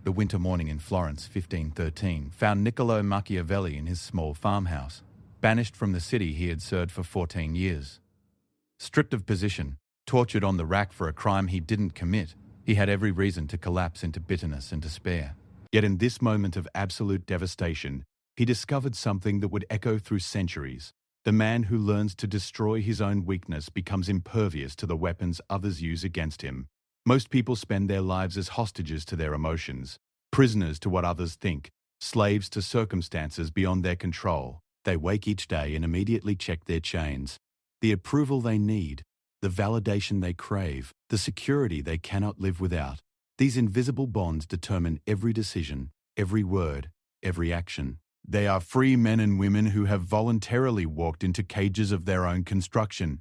The winter morning in Florence, 1513, found Niccolo Machiavelli in his small farmhouse. Banished from the city he had served for 14 years. Stripped of position, tortured on the rack for a crime he didn't commit, he had every reason to collapse into bitterness and despair. Yet in this moment of absolute devastation, he discovered something that would echo through centuries. The man who learns to destroy his own weakness becomes impervious to the weapons others use against him. Most people spend their lives as hostages to their emotions, prisoners to what others think, slaves to circumstances beyond their control. They wake each day and immediately check their chains. The approval they need, the validation they crave, the security they cannot live without. These invisible bonds determine every decision, every word, every action. They are free men and women who have voluntarily walked into cages of their own construction.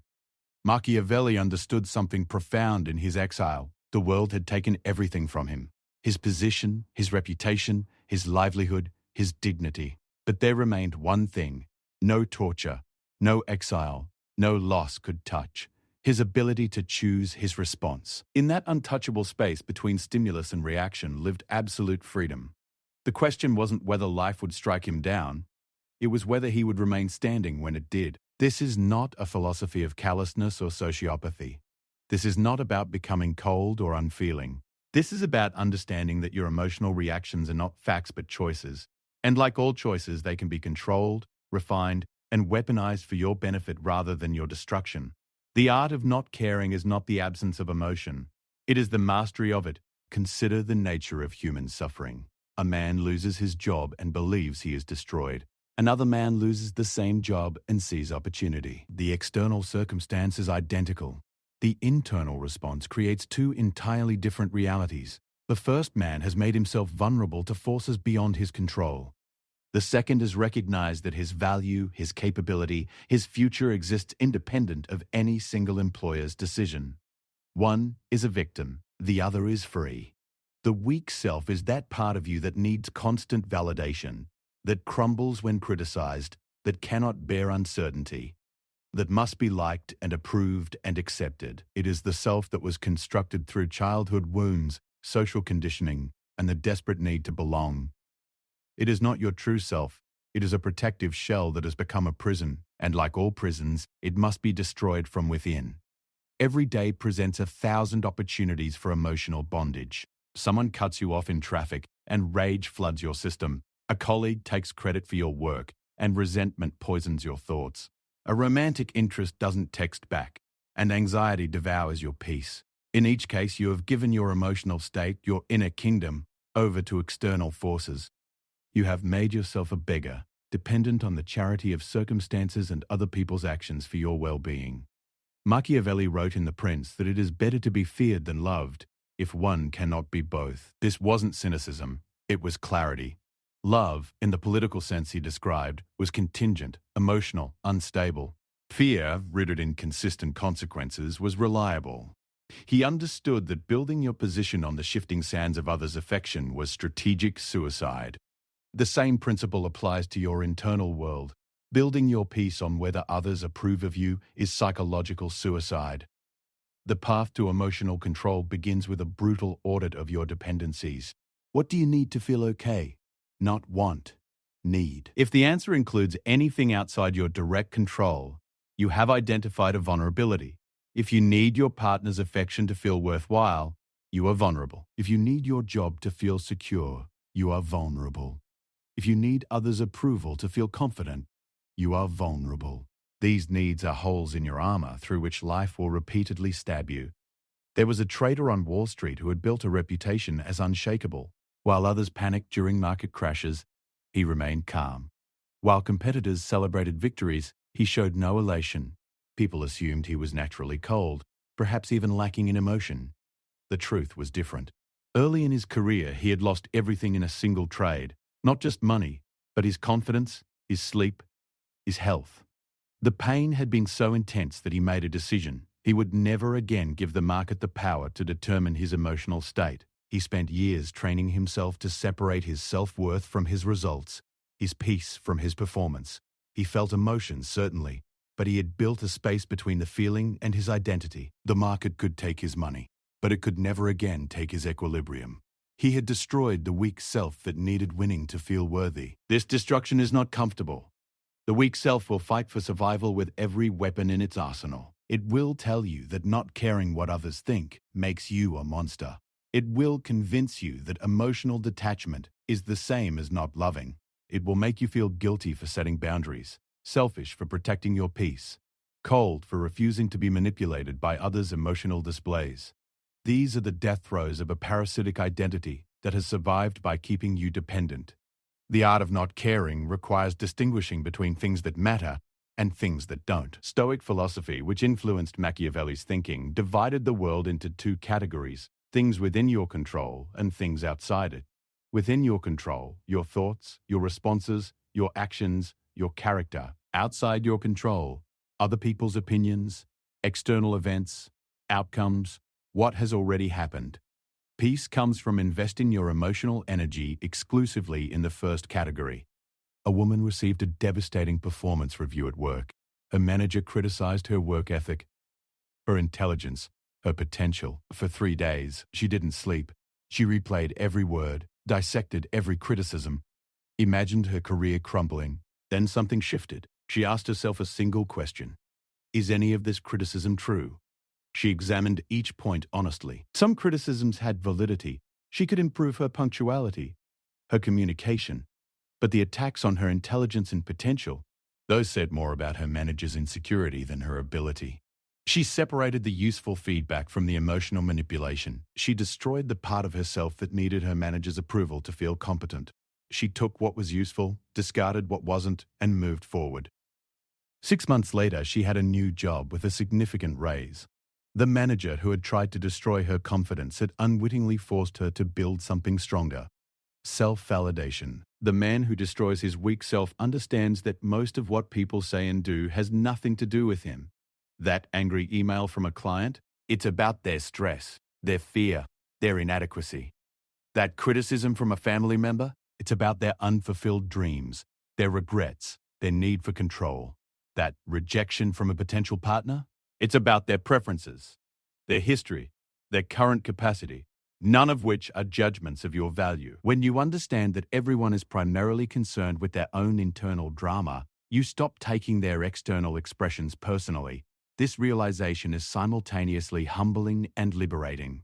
Machiavelli understood something profound in his exile. The world had taken everything from him. His position, his reputation, his livelihood, his dignity. But there remained one thing. No torture, no exile, no loss could touch. His ability to choose his response. In that untouchable space between stimulus and reaction lived absolute freedom. The question wasn't whether life would strike him down. It was whether he would remain standing when it did. This is not a philosophy of callousness or sociopathy. This is not about becoming cold or unfeeling. This is about understanding that your emotional reactions are not facts but choices. And like all choices, they can be controlled, refined, and weaponized for your benefit rather than your destruction. The art of not caring is not the absence of emotion. It is the mastery of it. Consider the nature of human suffering. A man loses his job and believes he is destroyed. Another man loses the same job and sees opportunity. The external circumstance is identical. The internal response creates two entirely different realities. The first man has made himself vulnerable to forces beyond his control. The second has recognized that his value, his capability, his future exists independent of any single employer's decision. One is a victim, the other is free. The weak self is that part of you that needs constant validation, that crumbles when criticized, that cannot bear uncertainty, that must be liked and approved and accepted. It is the self that was constructed through childhood wounds, social conditioning, and the desperate need to belong. It is not your true self. It is a protective shell that has become a prison, and like all prisons, it must be destroyed from within. Every day presents 1,000 opportunities for emotional bondage. Someone cuts you off in traffic, and rage floods your system. A colleague takes credit for your work, and resentment poisons your thoughts. A romantic interest doesn't text back, and anxiety devours your peace. In each case, you have given your emotional state, your inner kingdom, over to external forces. You have made yourself a beggar, dependent on the charity of circumstances and other people's actions for your well-being. Machiavelli wrote in The Prince that it is better to be feared than loved, if one cannot be both. This wasn't cynicism, it was clarity. Love, in the political sense he described, was contingent, emotional, unstable. Fear, rooted in consistent consequences, was reliable. He understood that building your position on the shifting sands of others' affection was strategic suicide. The same principle applies to your internal world. Building your peace on whether others approve of you is psychological suicide. The path to emotional control begins with a brutal audit of your dependencies. What do you need to feel okay? Not want, need. If the answer includes anything outside your direct control, you have identified a vulnerability. If you need your partner's affection to feel worthwhile, you are vulnerable. If you need your job to feel secure, you are vulnerable. If you need others' approval to feel confident, you are vulnerable. These needs are holes in your armor through which life will repeatedly stab you. There was a trader on Wall Street who had built a reputation as unshakable. While others panicked during market crashes, he remained calm. While competitors celebrated victories, he showed no elation. People assumed he was naturally cold, perhaps even lacking in emotion. The truth was different. Early in his career, he had lost everything in a single trade. Not just money, but his confidence, his sleep, his health. The pain had been so intense that he made a decision. He would never again give the market the power to determine his emotional state. He spent years training himself to separate his self-worth from his results, his peace from his performance. He felt emotions, certainly, but he had built a space between the feeling and his identity. The market could take his money, but it could never again take his equilibrium. He had destroyed the weak self that needed winning to feel worthy. This destruction is not comfortable. The weak self will fight for survival with every weapon in its arsenal. It will tell you that not caring what others think makes you a monster. It will convince you that emotional detachment is the same as not loving. It will make you feel guilty for setting boundaries, selfish for protecting your peace, cold for refusing to be manipulated by others' emotional displays. These are the death throes of a parasitic identity that has survived by keeping you dependent. The art of not caring requires distinguishing between things that matter and things that don't. Stoic philosophy, which influenced Machiavelli's thinking, divided the world into two categories: things within your control and things outside it. Within your control, your thoughts, your responses, your actions, your character. Outside your control, other people's opinions, external events, outcomes, what has already happened. Peace comes from investing your emotional energy exclusively in the first category. A woman received a devastating performance review at work. Her manager criticized her work ethic, her intelligence, her potential. For 3 days, she didn't sleep. She replayed every word, dissected every criticism, imagined her career crumbling. Then something shifted. She asked herself a single question: is any of this criticism true? She examined each point honestly. Some criticisms had validity. She could improve her punctuality, her communication. But the attacks on her intelligence and potential, those said more about her manager's insecurity than her ability. She separated the useful feedback from the emotional manipulation. She destroyed the part of herself that needed her manager's approval to feel competent. She took what was useful, discarded what wasn't, and moved forward. 6 months later, she had a new job with a significant raise. The manager who had tried to destroy her confidence had unwittingly forced her to build something stronger. Self-validation. The man who destroys his weak self understands that most of what people say and do has nothing to do with him. That angry email from a client, it's about their stress, their fear, their inadequacy. That criticism from a family member, it's about their unfulfilled dreams, their regrets, their need for control. That rejection from a potential partner, it's about their preferences, their history, their current capacity, none of which are judgments of your value. When you understand that everyone is primarily concerned with their own internal drama, you stop taking their external expressions personally. This realization is simultaneously humbling and liberating.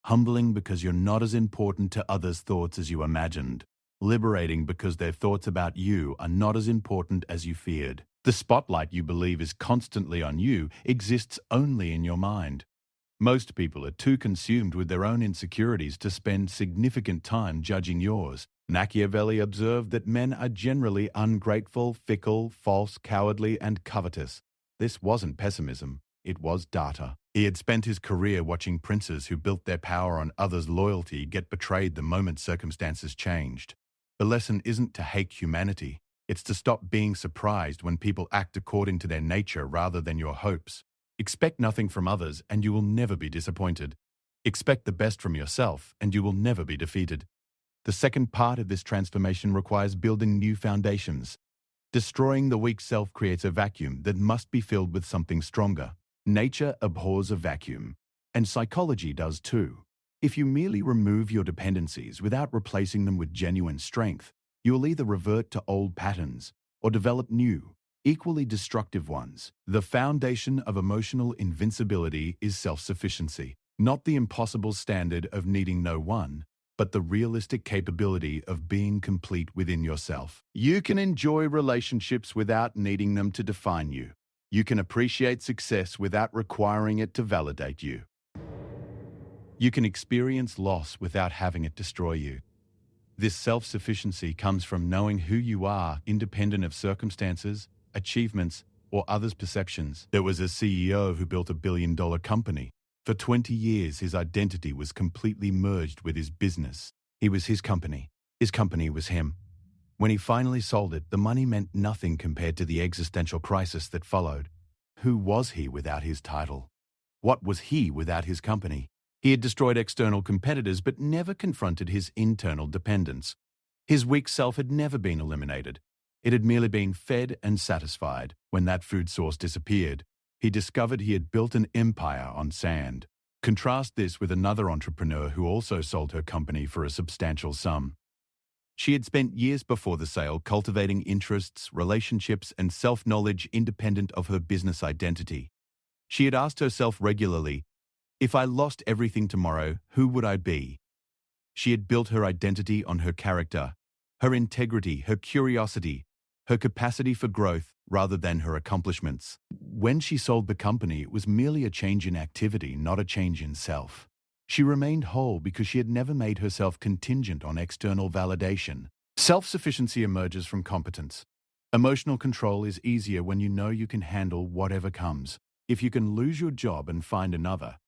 Humbling because you're not as important to others' thoughts as you imagined. Liberating because their thoughts about you are not as important as you feared. The spotlight you believe is constantly on you exists only in your mind. Most people are too consumed with their own insecurities to spend significant time judging yours. Machiavelli observed that men are generally ungrateful, fickle, false, cowardly, and covetous. This wasn't pessimism, it was data. He had spent his career watching princes who built their power on others' loyalty get betrayed the moment circumstances changed. The lesson isn't to hate humanity. It's to stop being surprised when people act according to their nature rather than your hopes. Expect nothing from others and you will never be disappointed. Expect the best from yourself and you will never be defeated. The second part of this transformation requires building new foundations. Destroying the weak self creates a vacuum that must be filled with something stronger. Nature abhors a vacuum, and psychology does too. If you merely remove your dependencies without replacing them with genuine strength, you will either revert to old patterns or develop new, equally destructive ones. The foundation of emotional invincibility is self-sufficiency, not the impossible standard of needing no one, but the realistic capability of being complete within yourself. You can enjoy relationships without needing them to define you. You can appreciate success without requiring it to validate you. You can experience loss without having it destroy you. This self-sufficiency comes from knowing who you are independent of circumstances, achievements, or others' perceptions. There was a CEO who built a billion-dollar company. For 20 years, his identity was completely merged with his business. He was his company. His company was him. When he finally sold it, the money meant nothing compared to the existential crisis that followed. Who was he without his title? What was he without his company? He had destroyed external competitors but never confronted his internal dependence. His weak self had never been eliminated. It had merely been fed and satisfied. When that food source disappeared, he discovered he had built an empire on sand. Contrast this with another entrepreneur who also sold her company for a substantial sum. She had spent years before the sale cultivating interests, relationships, and self-knowledge independent of her business identity. She had asked herself regularly, "If I lost everything tomorrow, who would I be?" She had built her identity on her character, her integrity, her curiosity, her capacity for growth rather than her accomplishments. When she sold the company, it was merely a change in activity, not a change in self. She remained whole because she had never made herself contingent on external validation. Self-sufficiency emerges from competence. Emotional control is easier when you know you can handle whatever comes. If you can lose your job and find another,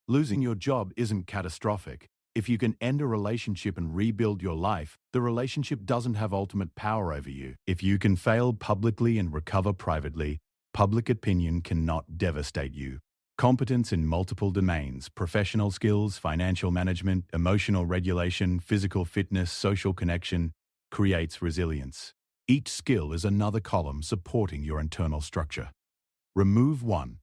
losing your job isn't catastrophic. If you can end a relationship and rebuild your life, the relationship doesn't have ultimate power over you. If you can fail publicly and recover privately, public opinion cannot devastate you. Competence in multiple domains, professional skills, financial management, emotional regulation, physical fitness, social connection, creates resilience. Each skill is another column supporting your internal structure. Remove one,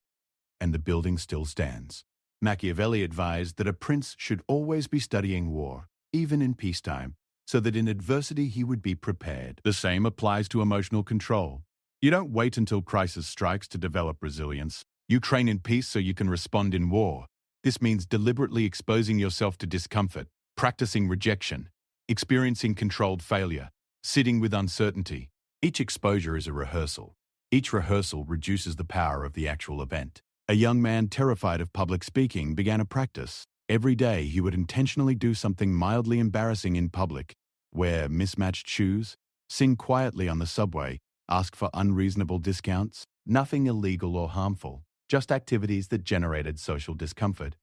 and the building still stands. Machiavelli advised that a prince should always be studying war, even in peacetime, so that in adversity he would be prepared. The same applies to emotional control. You don't wait until crisis strikes to develop resilience. You train in peace so you can respond in war. This means deliberately exposing yourself to discomfort, practicing rejection, experiencing controlled failure, sitting with uncertainty. Each exposure is a rehearsal. Each rehearsal reduces the power of the actual event. A young man terrified of public speaking began a practice. Every day he would intentionally do something mildly embarrassing in public, wear mismatched shoes, sing quietly on the subway, ask for unreasonable discounts, nothing illegal or harmful, just activities that generated social discomfort.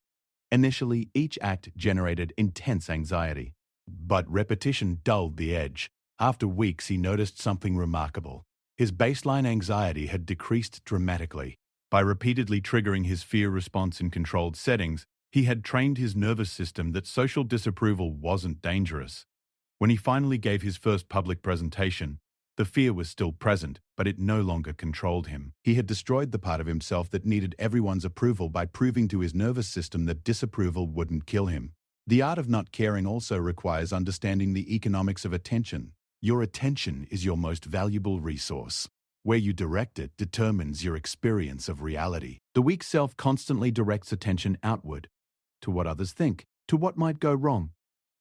Initially, each act generated intense anxiety, but repetition dulled the edge. After weeks, he noticed something remarkable. His baseline anxiety had decreased dramatically. By repeatedly triggering his fear response in controlled settings, he had trained his nervous system that social disapproval wasn't dangerous. When he finally gave his first public presentation, the fear was still present, but it no longer controlled him. He had destroyed the part of himself that needed everyone's approval by proving to his nervous system that disapproval wouldn't kill him. The art of not caring also requires understanding the economics of attention. Your attention is your most valuable resource. Where you direct it determines your experience of reality. The weak self constantly directs attention outward, to what others think, to what might go wrong,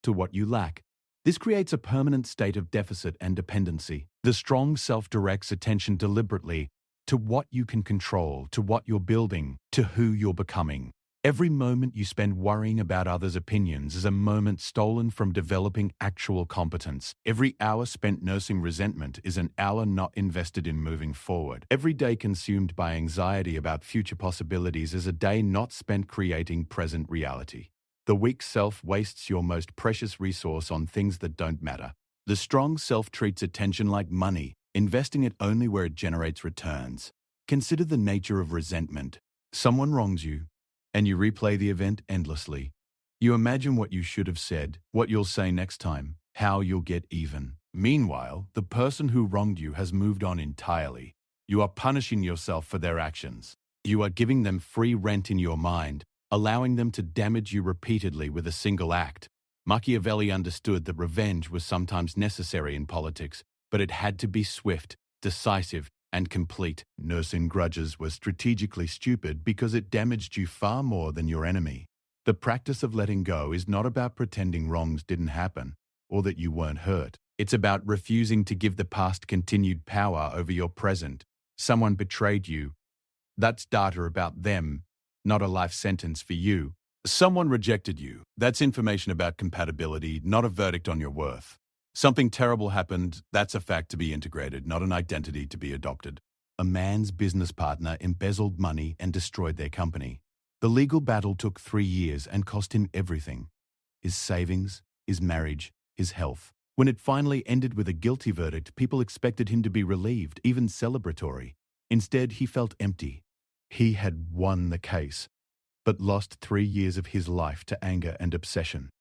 to what you lack. This creates a permanent state of deficit and dependency. The strong self directs attention deliberately to what you can control, to what you're building, to who you're becoming. Every moment you spend worrying about others' opinions is a moment stolen from developing actual competence. Every hour spent nursing resentment is an hour not invested in moving forward. Every day consumed by anxiety about future possibilities is a day not spent creating present reality. The weak self wastes your most precious resource on things that don't matter. The strong self treats attention like money, investing it only where it generates returns. Consider the nature of resentment. Someone wrongs you, and you replay the event endlessly. You imagine what you should have said, what you'll say next time, how you'll get even. Meanwhile, the person who wronged you has moved on entirely. You are punishing yourself for their actions. You are giving them free rent in your mind, allowing them to damage you repeatedly with a single act. Machiavelli understood that revenge was sometimes necessary in politics, but it had to be swift, decisive, and complete. Nursing grudges was strategically stupid because it damaged you far more than your enemy. The practice of letting go is not about pretending wrongs didn't happen or that you weren't hurt. It's about refusing to give the past continued power over your present. Someone betrayed you. That's data about them, not a life sentence for you. Someone rejected you. That's information about compatibility, not a verdict on your worth. Something terrible happened. That's a fact to be integrated, not an identity to be adopted. A man's business partner embezzled money and destroyed their company. The legal battle took 3 years and cost him everything: his savings, his marriage, his health. When it finally ended with a guilty verdict, people expected him to be relieved, even celebratory. Instead, he felt empty. He had won the case, but lost 3 years of his life to anger and obsession.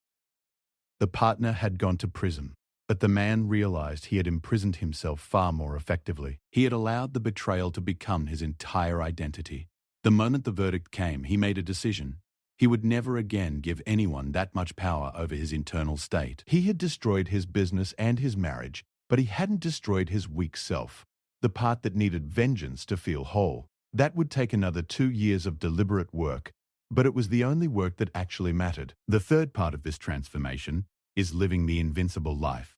The partner had gone to prison, but the man realized he had imprisoned himself far more effectively. He had allowed the betrayal to become his entire identity. The moment the verdict came, he made a decision. He would never again give anyone that much power over his internal state. He had destroyed his business and his marriage, but he hadn't destroyed his weak self, the part that needed vengeance to feel whole. That would take another 2 years of deliberate work, but it was the only work that actually mattered. The third part of this transformation is living the invincible life.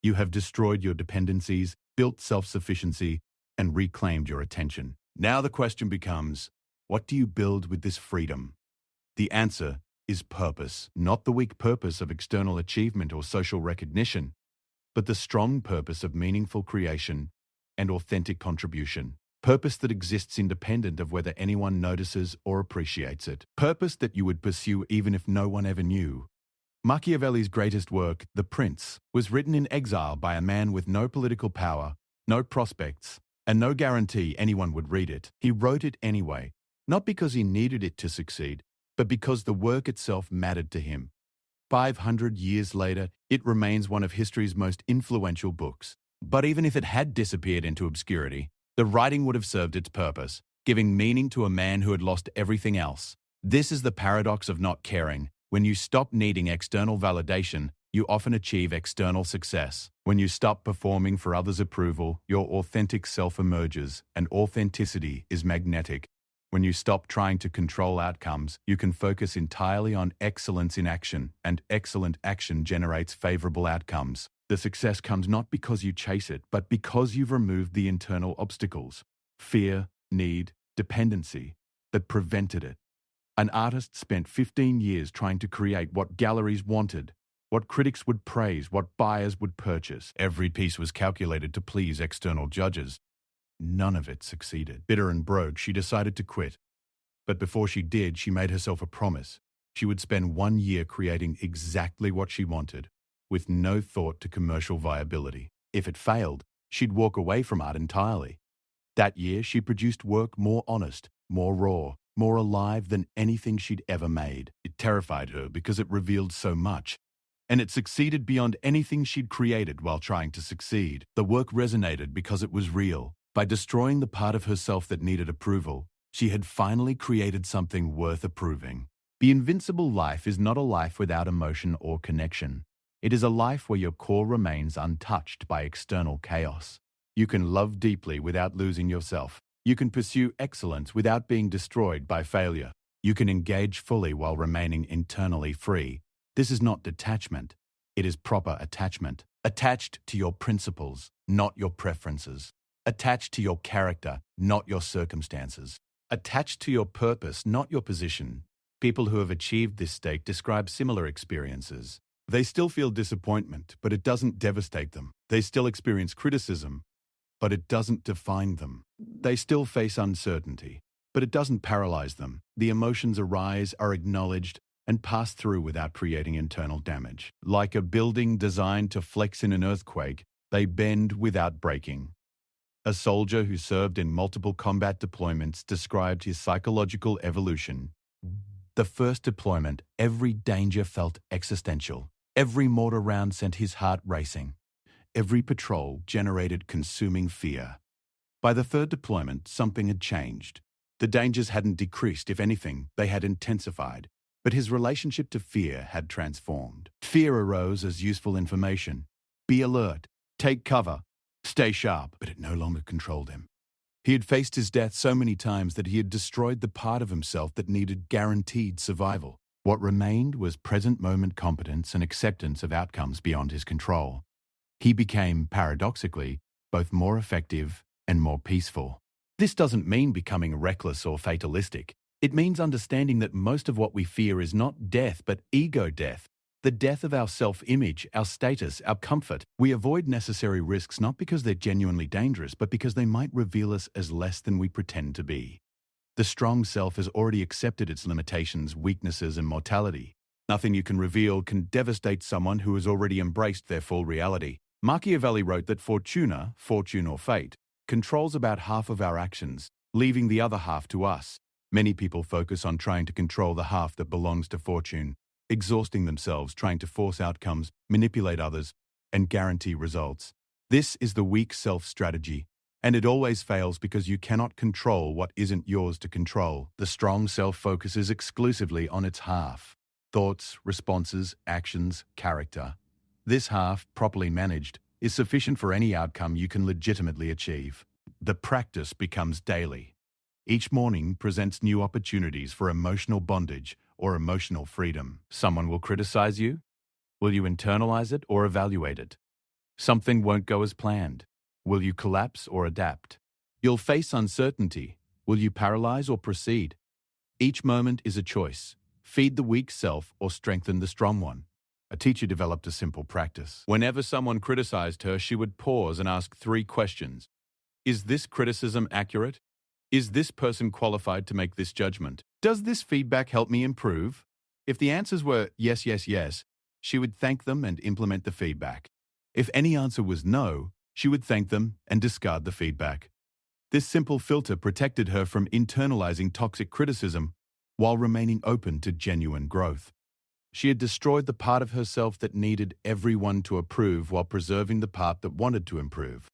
You have destroyed your dependencies, built self-sufficiency, and reclaimed your attention. Now the question becomes, what do you build with this freedom? The answer is purpose, not the weak purpose of external achievement or social recognition, but the strong purpose of meaningful creation and authentic contribution. Purpose that exists independent of whether anyone notices or appreciates it. Purpose that you would pursue even if no one ever knew. Machiavelli's greatest work, The Prince, was written in exile by a man with no political power, no prospects, and no guarantee anyone would read it. He wrote it anyway, not because he needed it to succeed, but because the work itself mattered to him. 500 years later, it remains one of history's most influential books. But even if it had disappeared into obscurity, the writing would have served its purpose, giving meaning to a man who had lost everything else. This is the paradox of not caring. When you stop needing external validation, you often achieve external success. When you stop performing for others' approval, your authentic self emerges, and authenticity is magnetic. When you stop trying to control outcomes, you can focus entirely on excellence in action, and excellent action generates favorable outcomes. The success comes not because you chase it, but because you've removed the internal obstacles, fear, need, dependency, that prevented it. An artist spent 15 years trying to create what galleries wanted, what critics would praise, what buyers would purchase. Every piece was calculated to please external judges. None of it succeeded. Bitter and broke, she decided to quit. But before she did, she made herself a promise. She would spend 1 year creating exactly what she wanted, with no thought to commercial viability. If it failed, she'd walk away from art entirely. That year, she produced work more honest, more raw, more alive than anything she'd ever made. It terrified her because it revealed so much. And it succeeded beyond anything she'd created while trying to succeed. The work resonated because it was real. By destroying the part of herself that needed approval, she had finally created something worth approving. The invincible life is not a life without emotion or connection. It is a life where your core remains untouched by external chaos. You can love deeply without losing yourself. You can pursue excellence without being destroyed by failure. You can engage fully while remaining internally free. This is not detachment. It is proper attachment. Attached to your principles, not your preferences. Attached to your character, not your circumstances. Attached to your purpose, not your position. People who have achieved this state describe similar experiences. They still feel disappointment, but it doesn't devastate them. They still experience criticism, but it doesn't define them. They still face uncertainty, but it doesn't paralyze them. The emotions arise, are acknowledged, and pass through without creating internal damage. Like a building designed to flex in an earthquake, they bend without breaking. A soldier who served in multiple combat deployments described his psychological evolution. The first deployment, every danger felt existential. Every mortar round sent his heart racing. Every patrol generated consuming fear. By the third deployment, something had changed. The dangers hadn't decreased, if anything, they had intensified. But his relationship to fear had transformed. Fear arose as useful information. Be alert, take cover, stay sharp, but it no longer controlled him. He had faced his death so many times that he had destroyed the part of himself that needed guaranteed survival. What remained was present moment competence and acceptance of outcomes beyond his control. He became, paradoxically, both more effective and more peaceful. This doesn't mean becoming reckless or fatalistic. It means understanding that most of what we fear is not death, but ego death. The death of our self-image, our status, our comfort. We avoid necessary risks not because they're genuinely dangerous, but because they might reveal us as less than we pretend to be. The strong self has already accepted its limitations, weaknesses, and mortality. Nothing you can reveal can devastate someone who has already embraced their full reality. Machiavelli wrote that fortuna, fortune or fate, controls about half of our actions, leaving the other half to us. Many people focus on trying to control the half that belongs to fortune, exhausting themselves trying to force outcomes, manipulate others, and guarantee results. This is the weak self strategy, And it always fails because you cannot control what isn't yours to control. The strong self focuses exclusively on its half: thoughts, responses, actions, character. This half, properly managed, is sufficient for any outcome you can legitimately achieve. The practice becomes daily. Each morning presents new opportunities for emotional bondage or emotional freedom. Someone will criticize you. Will you internalize it or evaluate it? Something won't go as planned. Will you collapse or adapt? You'll face uncertainty. Will you paralyze or proceed? Each moment is a choice. Feed the weak self or strengthen the strong one. A teacher developed a simple practice. Whenever someone criticized her, she would pause and ask 3 questions. Is this criticism accurate? Is this person qualified to make this judgment? Does this feedback help me improve? If the answers were yes, yes, yes, she would thank them and implement the feedback. If any answer was no, she would thank them and discard the feedback. This simple filter protected her from internalizing toxic criticism while remaining open to genuine growth. She had destroyed the part of herself that needed everyone to approve while preserving the part that wanted to improve.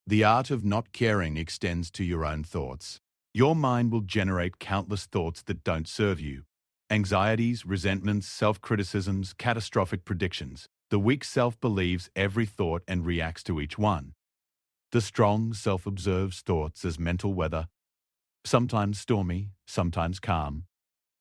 The art of not caring extends to your own thoughts. Your mind will generate countless thoughts that don't serve you. Anxieties, resentments, self-criticisms, catastrophic predictions. The weak self believes every thought and reacts to each one. The strong self observes thoughts as mental weather, sometimes stormy, sometimes calm,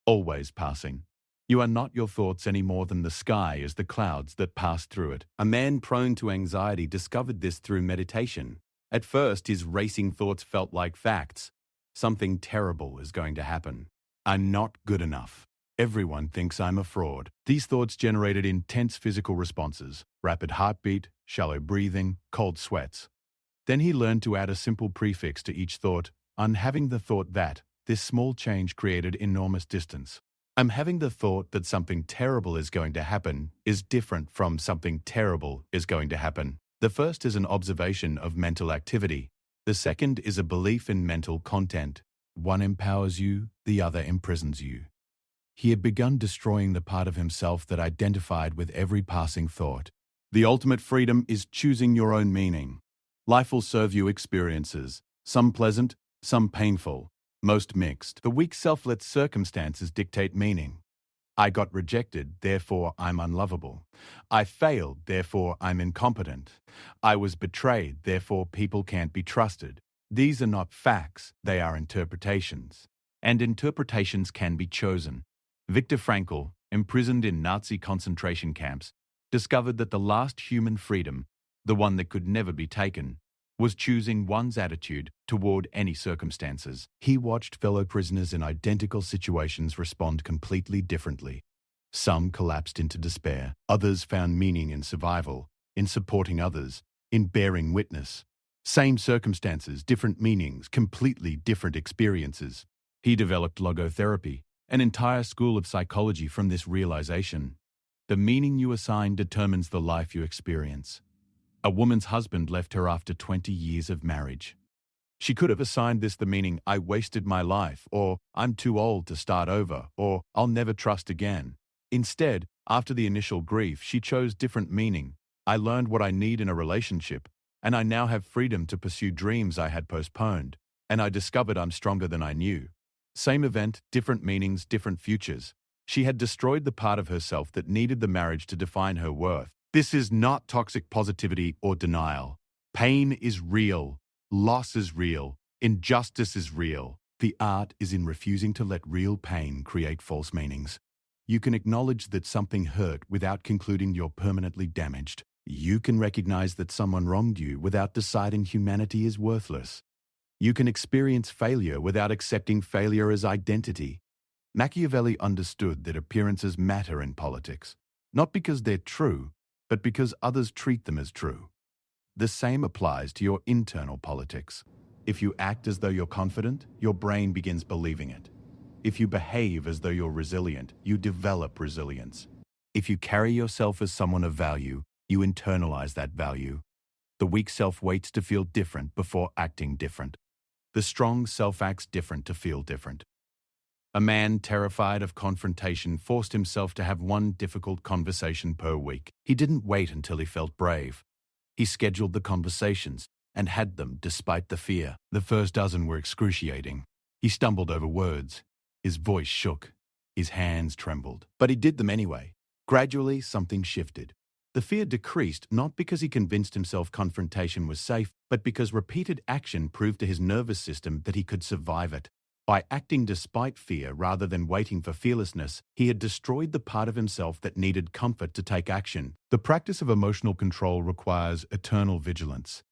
always passing. You are not your thoughts any more than the sky is the clouds that pass through it. A man prone to anxiety discovered this through meditation. At first, his racing thoughts felt like facts. Something terrible is going to happen. I'm not good enough. Everyone thinks I'm a fraud. These thoughts generated intense physical responses: rapid heartbeat, shallow breathing, cold sweats. Then he learned to add a simple prefix to each thought. I'm having the thought that. This small change created enormous distance. I'm having the thought that something terrible is going to happen is different from something terrible is going to happen. The first is an observation of mental activity. The second is a belief in mental content. One empowers you, the other imprisons you. He had begun destroying the part of himself that identified with every passing thought. The ultimate freedom is choosing your own meaning. Life will serve you experiences, some pleasant, some painful, most mixed. The weak self lets circumstances dictate meaning. I got rejected, therefore I'm unlovable. I failed, therefore I'm incompetent. I was betrayed, therefore people can't be trusted. These are not facts, they are interpretations. And interpretations can be chosen. Viktor Frankl, imprisoned in Nazi concentration camps, discovered that the last human freedom, the one that could never be taken, was choosing one's attitude toward any circumstances. He watched fellow prisoners in identical situations respond completely differently. Some collapsed into despair. Others found meaning in survival, in supporting others, in bearing witness. Same circumstances, different meanings, completely different experiences. He developed logotherapy, an entire school of psychology from this realization. The meaning you assign determines the life you experience. A woman's husband left her after 20 years of marriage. She could have assigned this the meaning, I wasted my life, or I'm too old to start over, or I'll never trust again. Instead, after the initial grief, she chose different meaning. I learned what I need in a relationship, and I now have freedom to pursue dreams I had postponed, and I discovered I'm stronger than I knew. Same event, different meanings, different futures. She had destroyed the part of herself that needed the marriage to define her worth. This is not toxic positivity or denial. Pain is real. Loss is real. Injustice is real. The art is in refusing to let real pain create false meanings. You can acknowledge that something hurt without concluding you're permanently damaged. You can recognize that someone wronged you without deciding humanity is worthless. You can experience failure without accepting failure as identity. Machiavelli understood that appearances matter in politics, not because they're true, but because others treat them as true. The same applies to your internal politics. If you act as though you're confident, your brain begins believing it. If you behave as though you're resilient, you develop resilience. If you carry yourself as someone of value, you internalize that value. The weak self waits to feel different before acting different. The strong self acts different to feel different. A man terrified of confrontation forced himself to have one difficult conversation per week. He didn't wait until he felt brave. He scheduled the conversations. and had them despite the fear. The first dozen were excruciating. He stumbled over words. His voice shook. His hands trembled. But he did them anyway. Gradually, something shifted. The fear decreased not because he convinced himself confrontation was safe, but because repeated action proved to his nervous system that he could survive it. By acting despite fear rather than waiting for fearlessness, he had destroyed the part of himself that needed comfort to take action. The practice of emotional control requires eternal vigilance.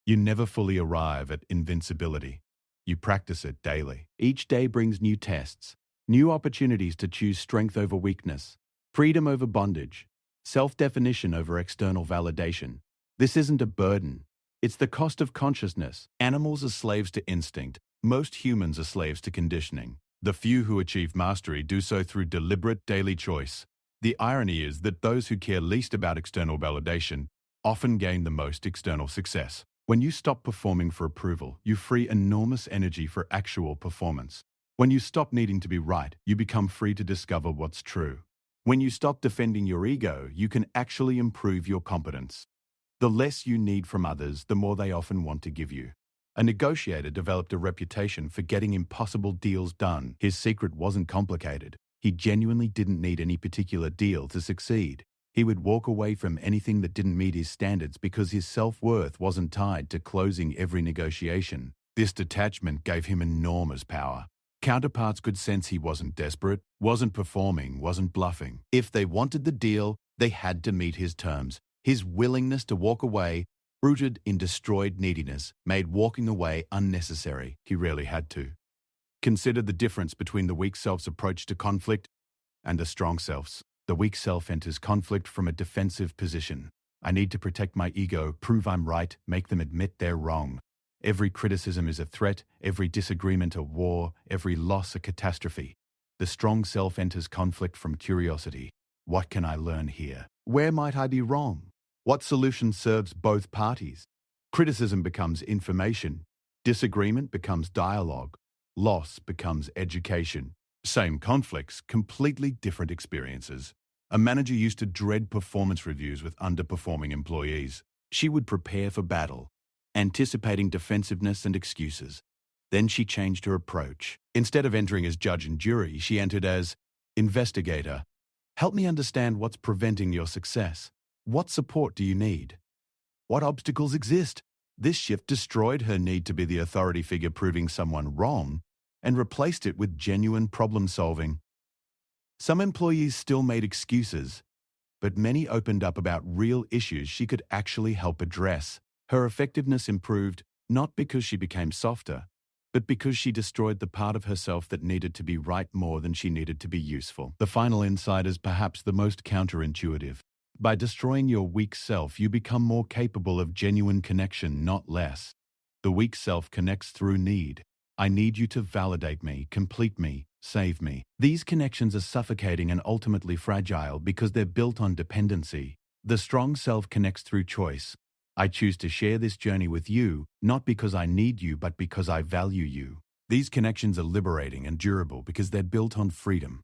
You never fully arrive at invincibility. You practice it daily. Each day brings new tests, new opportunities to choose strength over weakness, freedom over bondage, self-definition over external validation. This isn't a burden. It's the cost of consciousness. Animals are slaves to instinct. Most humans are slaves to conditioning. The few who achieve mastery do so through deliberate daily choice. The irony is that those who care least about external validation often gain the most external success. When you stop performing for approval, you free enormous energy for actual performance. When you stop needing to be right, you become free to discover what's true. When you stop defending your ego, you can actually improve your competence. The less you need from others, the more they often want to give you. A negotiator developed a reputation for getting impossible deals done. His secret wasn't complicated. He genuinely didn't need any particular deal to succeed. He would walk away from anything that didn't meet his standards because his self-worth wasn't tied to closing every negotiation. This detachment gave him enormous power. Counterparts could sense he wasn't desperate, wasn't performing, wasn't bluffing. If they wanted the deal, they had to meet his terms. His willingness to walk away, rooted in destroyed neediness, made walking away unnecessary. He rarely had to. Consider the difference between the weak self's approach to conflict and the strong self's. The weak self enters conflict from a defensive position. I need to protect my ego, prove I'm right, make them admit they're wrong. Every criticism is a threat, every disagreement a war, every loss a catastrophe. The strong self enters conflict from curiosity. What can I learn here? Where might I be wrong? What solution serves both parties? Criticism becomes information. Disagreement becomes dialogue. Loss becomes education. Same conflicts, completely different experiences. A manager used to dread performance reviews with underperforming employees. She would prepare for battle, anticipating defensiveness and excuses. Then she changed her approach. Instead of entering as judge and jury, she entered as investigator. Help me understand what's preventing your success. What support do you need? What obstacles exist? This shift destroyed her need to be the authority figure proving someone wrong and replaced it with genuine problem solving. Some employees still made excuses, but many opened up about real issues she could actually help address. Her effectiveness improved not because she became softer, but because she destroyed the part of herself that needed to be right more than she needed to be useful. The final insight is perhaps the most counterintuitive. By destroying your weak self, you become more capable of genuine connection, not less. The weak self connects through need. I need you to validate me, complete me, save me. These connections are suffocating and ultimately fragile because they're built on dependency. The strong self connects through choice. I choose to share this journey with you, not because I need you, but because I value you. These connections are liberating and durable because they're built on freedom.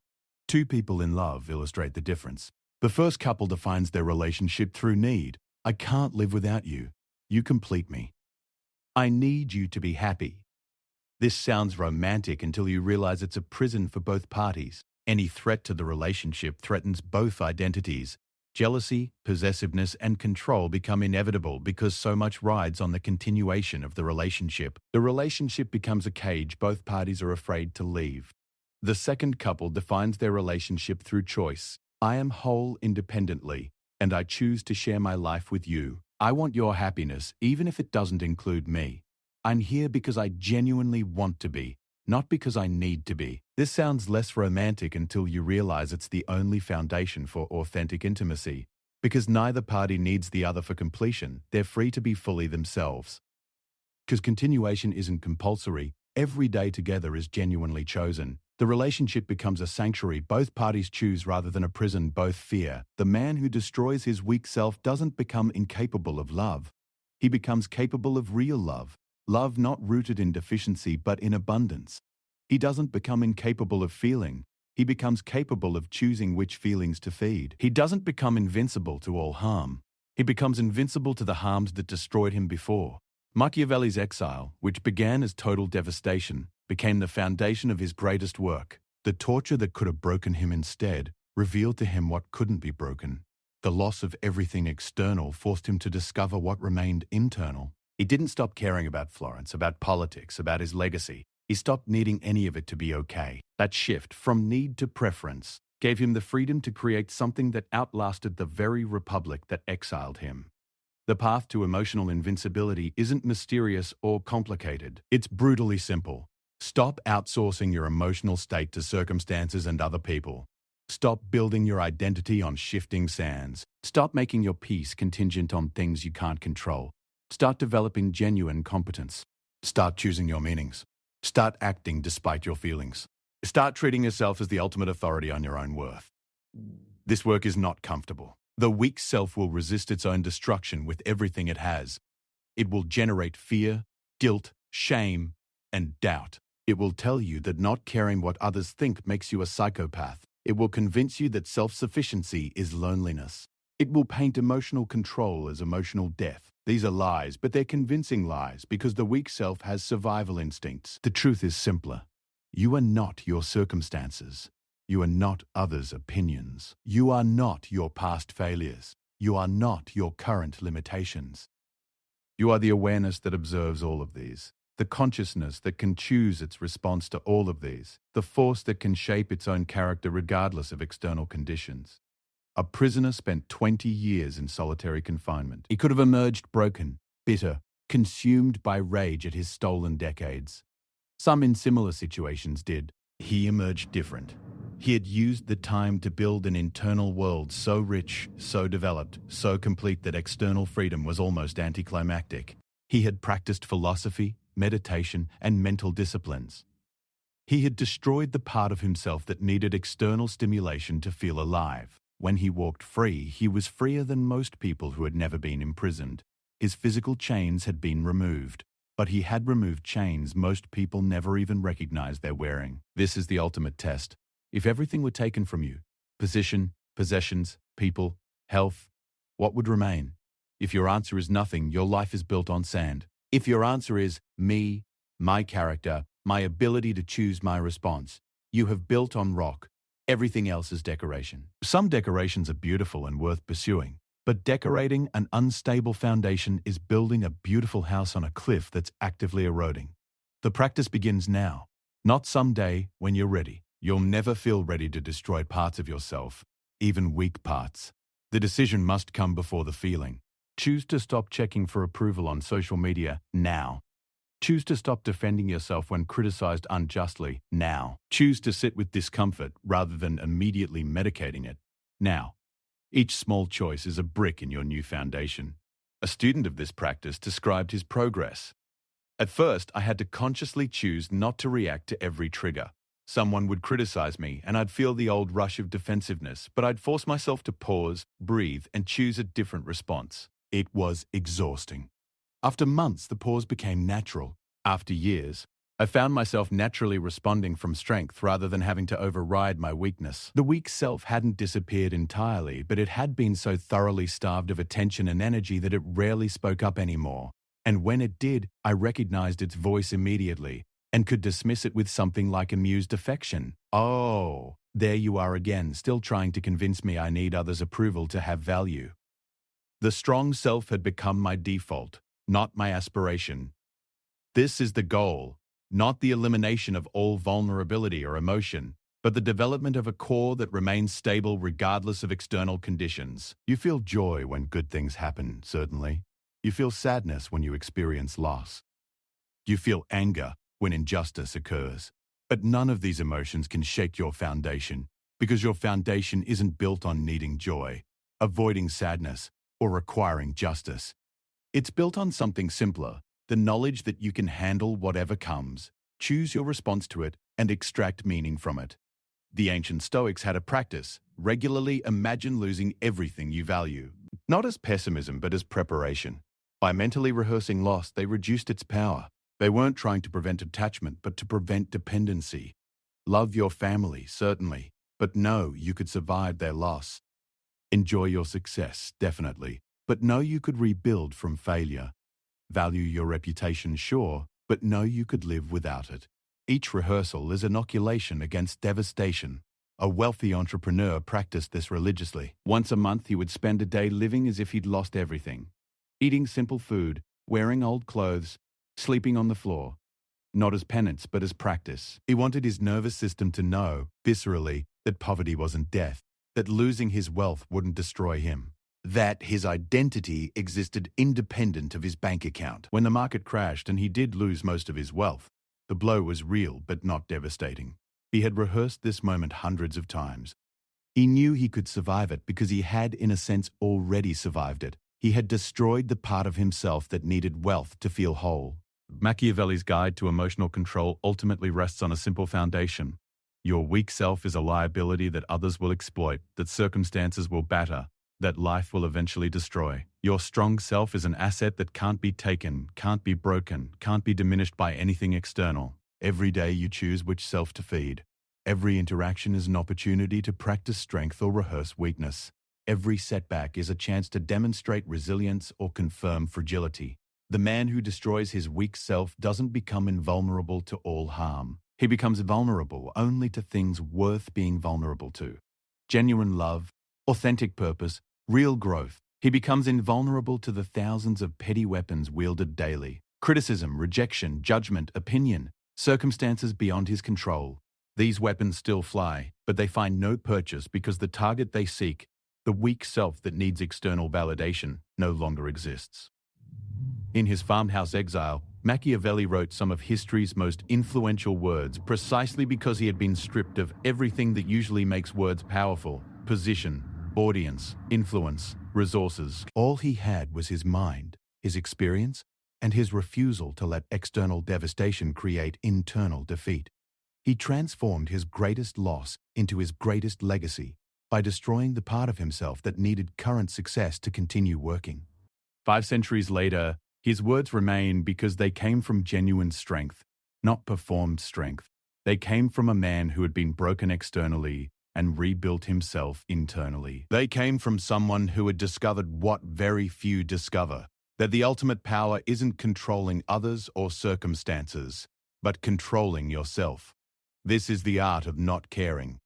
Two people in love illustrate the difference. The first couple defines their relationship through need. I can't live without you. You complete me. I need you to be happy. This sounds romantic until you realize it's a prison for both parties. Any threat to the relationship threatens both identities. Jealousy, possessiveness, and control become inevitable because so much rides on the continuation of the relationship. The relationship becomes a cage both parties are afraid to leave. The second couple defines their relationship through choice. I am whole independently, and I choose to share my life with you. I want your happiness, even if it doesn't include me. I'm here because I genuinely want to be, not because I need to be. This sounds less romantic until you realize it's the only foundation for authentic intimacy. Because neither party needs the other for completion, they're free to be fully themselves. Because continuation isn't compulsory, every day together is genuinely chosen. The relationship becomes a sanctuary both parties choose rather than a prison both fear. The man who destroys his weak self doesn't become incapable of love. He becomes capable of real love. Love not rooted in deficiency but in abundance. He doesn't become incapable of feeling. He becomes capable of choosing which feelings to feed. He doesn't become invincible to all harm. He becomes invincible to the harms that destroyed him before. Machiavelli's exile, which began as total devastation, became the foundation of his greatest work. The torture that could have broken him instead revealed to him what couldn't be broken. The loss of everything external forced him to discover what remained internal. He didn't stop caring about Florence, about politics, about his legacy. He stopped needing any of it to be okay. That shift from need to preference gave him the freedom to create something that outlasted the very republic that exiled him. The path to emotional invincibility isn't mysterious or complicated. It's brutally simple. Stop outsourcing your emotional state to circumstances and other people. Stop building your identity on shifting sands. Stop making your peace contingent on things you can't control. Start developing genuine competence. Start choosing your meanings. Start acting despite your feelings. Start treating yourself as the ultimate authority on your own worth. This work is not comfortable. The weak self will resist its own destruction with everything it has. It will generate fear, guilt, shame, and doubt. It will tell you that not caring what others think makes you a psychopath. It will convince you that self-sufficiency is loneliness. It will paint emotional control as emotional death. These are lies, but they're convincing lies because the weak self has survival instincts. The truth is simpler. You are not your circumstances. You are not others' opinions. You are not your past failures. You are not your current limitations. You are the awareness that observes all of these. The consciousness that can choose its response to all of these, the force that can shape its own character regardless of external conditions. A prisoner spent 20 years in solitary confinement. He could have emerged broken, bitter, consumed by rage at his stolen decades. Some in similar situations did. He emerged different. He had used the time to build an internal world so rich, so developed, so complete that external freedom was almost anticlimactic. He had practiced philosophy, meditation, and mental disciplines. He had destroyed the part of himself that needed external stimulation to feel alive. When he walked free, he was freer than most people who had never been imprisoned. His physical chains had been removed, but he had removed chains most people never even recognized they're wearing. This is the ultimate test. If everything were taken from you, position, possessions, people, health, what would remain? If your answer is nothing, your life is built on sand. If your answer is me, my character, my ability to choose my response, you have built on rock. Everything else is decoration. Some decorations are beautiful and worth pursuing, but decorating an unstable foundation is building a beautiful house on a cliff that's actively eroding. The practice begins now, not someday when you're ready. You'll never feel ready to destroy parts of yourself, even weak parts. The decision must come before the feeling. Choose to stop checking for approval on social media now. Choose to stop defending yourself when criticized unjustly now. Choose to sit with discomfort rather than immediately medicating it now. Each small choice is a brick in your new foundation. A student of this practice described his progress. At first, I had to consciously choose not to react to every trigger. Someone would criticize me and I'd feel the old rush of defensiveness, but I'd force myself to pause, breathe, and choose a different response. It was exhausting. After months, the pause became natural. After years, I found myself naturally responding from strength rather than having to override my weakness. The weak self hadn't disappeared entirely, but it had been so thoroughly starved of attention and energy that it rarely spoke up anymore. And when it did, I recognized its voice immediately and could dismiss it with something like amused affection. Oh, there you are again, still trying to convince me I need others' approval to have value. The strong self had become my default, not my aspiration. This is the goal, not the elimination of all vulnerability or emotion, but the development of a core that remains stable regardless of external conditions. You feel joy when good things happen, certainly. You feel sadness when you experience loss. You feel anger when injustice occurs. But none of these emotions can shake your foundation, because your foundation isn't built on needing joy, avoiding sadness, or requiring justice. It's built on something simpler, the knowledge that you can handle whatever comes, choose your response to it, and extract meaning from it. The ancient Stoics had a practice: regularly imagine losing everything you value. Not as pessimism, but as preparation. By mentally rehearsing loss, they reduced its power. They weren't trying to prevent attachment, but to prevent dependency. Love your family, certainly, but know you could survive their loss. Enjoy your success, definitely, but know you could rebuild from failure. Value your reputation, sure, but know you could live without it. Each rehearsal is inoculation against devastation. A wealthy entrepreneur practiced this religiously. Once a month, he would spend a day living as if he'd lost everything. Eating simple food, wearing old clothes, sleeping on the floor. Not as penance, but as practice. He wanted his nervous system to know, viscerally, that poverty wasn't death, that losing his wealth wouldn't destroy him, that his identity existed independent of his bank account. When the market crashed and he did lose most of his wealth, the blow was real but not devastating. He had rehearsed this moment hundreds of times. He knew he could survive it because he had, in a sense, already survived it. He had destroyed the part of himself that needed wealth to feel whole. Machiavelli's guide to emotional control ultimately rests on a simple foundation. Your weak self is a liability that others will exploit, that circumstances will batter, that life will eventually destroy. Your strong self is an asset that can't be taken, can't be broken, can't be diminished by anything external. Every day you choose which self to feed. Every interaction is an opportunity to practice strength or rehearse weakness. Every setback is a chance to demonstrate resilience or confirm fragility. The man who destroys his weak self doesn't become invulnerable to all harm. He becomes vulnerable only to things worth being vulnerable to. Genuine love, authentic purpose, real growth. He becomes invulnerable to the thousands of petty weapons wielded daily. Criticism, rejection, judgment, opinion, circumstances beyond his control. These weapons still fly, but they find no purchase because the target they seek, the weak self that needs external validation, no longer exists. In his farmhouse exile, Machiavelli wrote some of history's most influential words precisely because he had been stripped of everything that usually makes words powerful: position, audience, influence, resources. All he had was his mind, his experience, and his refusal to let external devastation create internal defeat. He transformed his greatest loss into his greatest legacy by destroying the part of himself that needed current success to continue working. 5 centuries later, his words remain because they came from genuine strength, not performed strength. They came from a man who had been broken externally and rebuilt himself internally. They came from someone who had discovered what very few discover, that the ultimate power isn't controlling others or circumstances, but controlling yourself. This is the art of not caring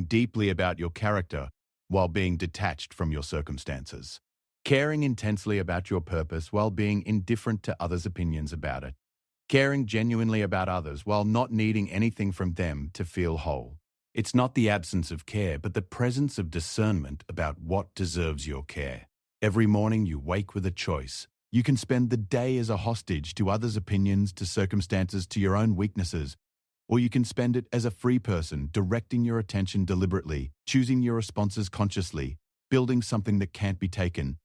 deeply about your character while being detached from your circumstances. Caring intensely about your purpose while being indifferent to others' opinions about it. Caring genuinely about others while not needing anything from them to feel whole. It's not the absence of care, but the presence of discernment about what deserves your care. Every morning you wake with a choice. You can spend the day as a hostage to others' opinions, to circumstances, to your own weaknesses, or you can spend it as a free person, directing your attention deliberately, choosing your responses consciously, building something that can't be taken.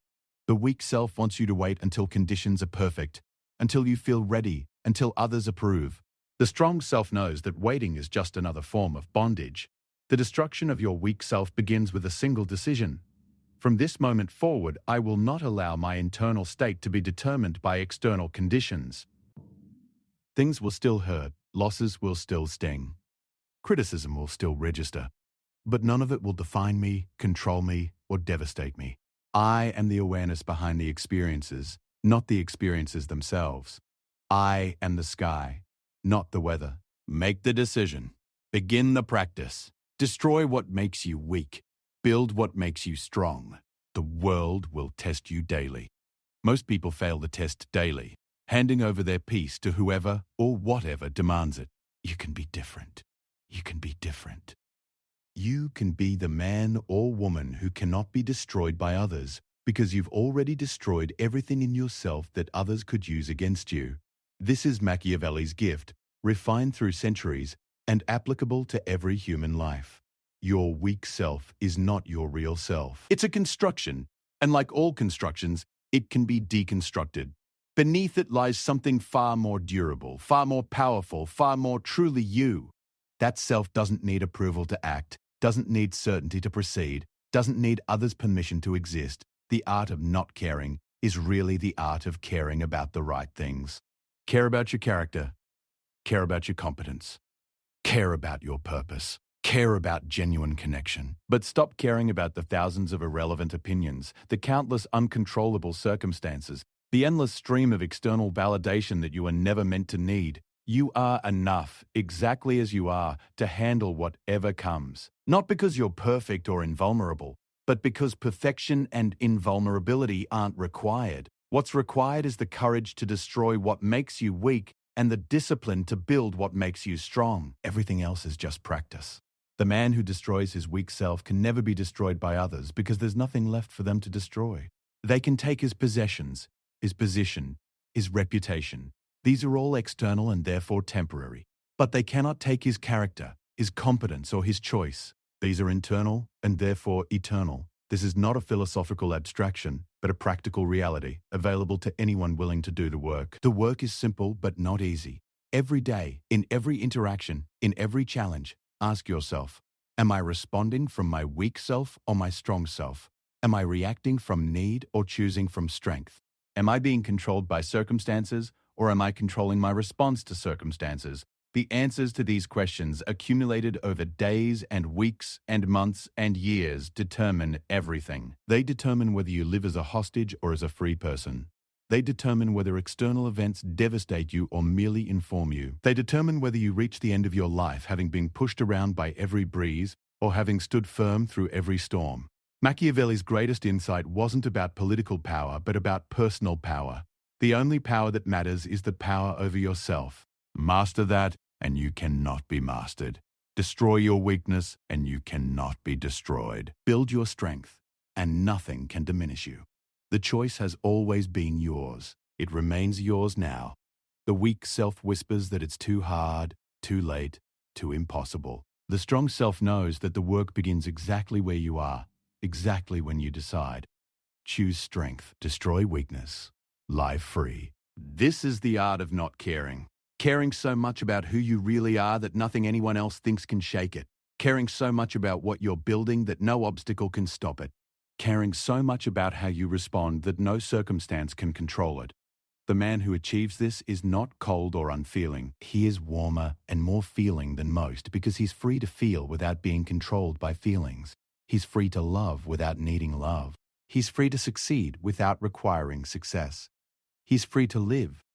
The weak self wants you to wait until conditions are perfect, until you feel ready, until others approve. The strong self knows that waiting is just another form of bondage. The destruction of your weak self begins with a single decision. From this moment forward, I will not allow my internal state to be determined by external conditions. Things will still hurt, losses will still sting, criticism will still register, but none of it will define me, control me, or devastate me. I am the awareness behind the experiences, not the experiences themselves. I am the sky, not the weather. Make the decision. Begin the practice. Destroy what makes you weak. Build what makes you strong. The world will test you daily. Most people fail the test daily, handing over their peace to whoever or whatever demands it. You can be different. You can be different. You can be the man or woman who cannot be destroyed by others because you've already destroyed everything in yourself that others could use against you. This is Machiavelli's gift, refined through centuries and applicable to every human life. Your weak self is not your real self. It's a construction, and like all constructions, it can be deconstructed. Beneath it lies something far more durable, far more powerful, far more truly you. That self doesn't need approval to act, doesn't need certainty to proceed, doesn't need others' permission to exist. The art of not caring is really the art of caring about the right things. Care about your character. Care about your competence. Care about your purpose. Care about genuine connection. But stop caring about the thousands of irrelevant opinions, the countless uncontrollable circumstances, The endless stream of external validation that you are never meant to need. You are enough, exactly as you are, to handle whatever comes. Not because you're perfect or invulnerable, but because perfection and invulnerability aren't required. What's required is the courage to destroy what makes you weak and the discipline to build what makes you strong. Everything else is just practice. The man who destroys his weak self can never be destroyed by others because there's nothing left for them to destroy. They can take his possessions, his position, his reputation. These are all external and therefore temporary. But they cannot take his character, his competence, or his choice. These are internal and therefore eternal. This is not a philosophical abstraction, but a practical reality, available to anyone willing to do the work. The work is simple but not easy. Every day, in every interaction, in every challenge, ask yourself, am I responding from my weak self or my strong self? Am I reacting from need or choosing from strength? Am I being controlled by circumstances or am I controlling my response to circumstances? The answers to these questions, accumulated over days and weeks and months and years, determine everything. They determine whether you live as a hostage or as a free person. They determine whether external events devastate you or merely inform you. They determine whether you reach the end of your life having been pushed around by every breeze or having stood firm through every storm. Machiavelli's greatest insight wasn't about political power, but about personal power. The only power that matters is the power over yourself. Master that, and you cannot be mastered. Destroy your weakness, and you cannot be destroyed. Build your strength, and nothing can diminish you. The choice has always been yours. It remains yours now. The weak self whispers that it's too hard, too late, too impossible. The strong self knows that the work begins exactly where you are, exactly when you decide. Choose strength, destroy weakness, lie free. This is the art of not caring. Caring so much about who you really are that nothing anyone else thinks can shake it. Caring so much about what you're building that no obstacle can stop it. Caring so much about how you respond that no circumstance can control it. The man who achieves this is not cold or unfeeling. He is warmer and more feeling than most because he's free to feel without being controlled by feelings. He's free to love without needing love. He's free to succeed without requiring success. He's free to live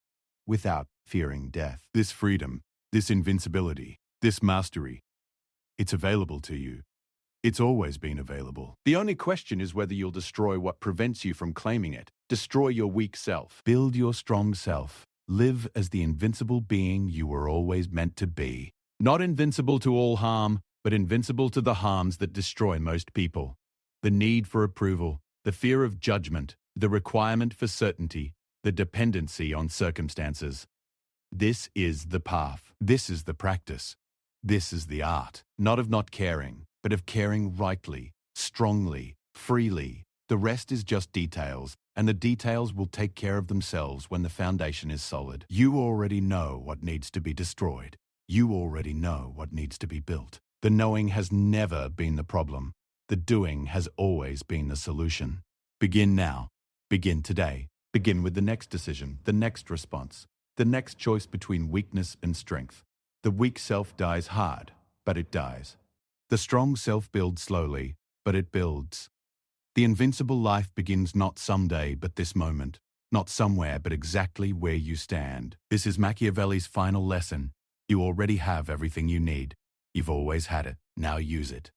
without fearing death. This freedom, this invincibility, this mastery, it's available to you. It's always been available. The only question is whether you'll destroy what prevents you from claiming it. Destroy your weak self. Build your strong self. Live as the invincible being you were always meant to be. Not invincible to all harm, but invincible to the harms that destroy most people. The need for approval, the fear of judgment, the requirement for certainty, the dependency on circumstances. This is the path. This is the practice. This is the art, not of not caring, but of caring rightly, strongly, freely. The rest is just details, and the details will take care of themselves when the foundation is solid. You already know what needs to be destroyed. You already know what needs to be built. The knowing has never been the problem. The doing has always been the solution. Begin now. Begin today. Begin with the next decision, the next response, the next choice between weakness and strength. The weak self dies hard, but it dies. The strong self builds slowly, but it builds. The invincible life begins not someday, but this moment. Not somewhere, but exactly where you stand. This is Machiavelli's final lesson. You already have everything you need. You've always had it. Now use it.